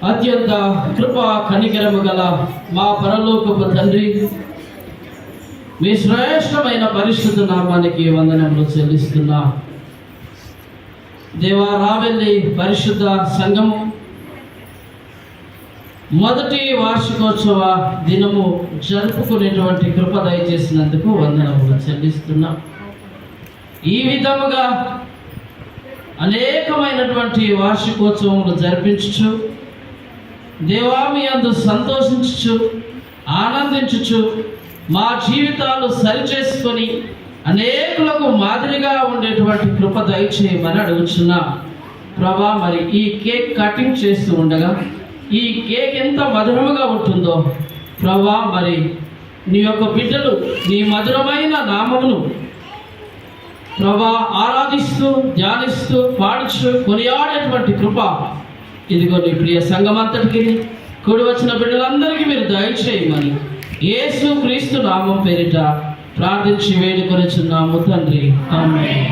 అత్యంత కృపా కనికరము గల మా పరలోకపు తండ్రి, మీ శ్రేష్టమైన పరిశుద్ధ నామానికి వందనములు చెల్లిస్తున్నా. దేవా, రావెల్లి పరిశుద్ధ సంఘము మొదటి వార్షికోత్సవ దినము జరుపుకునేటువంటి కృప దయచేసినందుకు వందనములు చెల్లిస్తున్నా. ఈ విధముగా అనేకమైనటువంటి వార్షికోత్సవములు జరిపించుచు, దేవా మీ యందు సంతోషించుచు, ఆనందించుచు, మా జీవితాలు సరిచేసుకొని అనేకులకు మాదిరిగా ఉండేటువంటి కృప దయచేయమని అడుగుచున్నా. ప్రభా, మరి ఈ కేక్ కటింగ్ చేస్తూ ఉండగా ఈ కేక్ ఎంత మధురముగా ఉంటుందో ప్రభా, మరి నీ యొక్క బిడ్డలు నీ మధురమైన నామమును ప్రభా ఆరాధిస్తూ, ధ్యానిస్తూ, పాడుచు, కొనియాడేటువంటి కృప ఇదిగో నీ ప్రియ సంఘమంతటికి, కూడి వచ్చిన బిడ్డలందరికీ మీరు దయచేయమని యేసు క్రీస్తు నామం పేరిట ప్రార్థించి వేడుకొనిచున్నాము తండ్రి. ఆమేన్.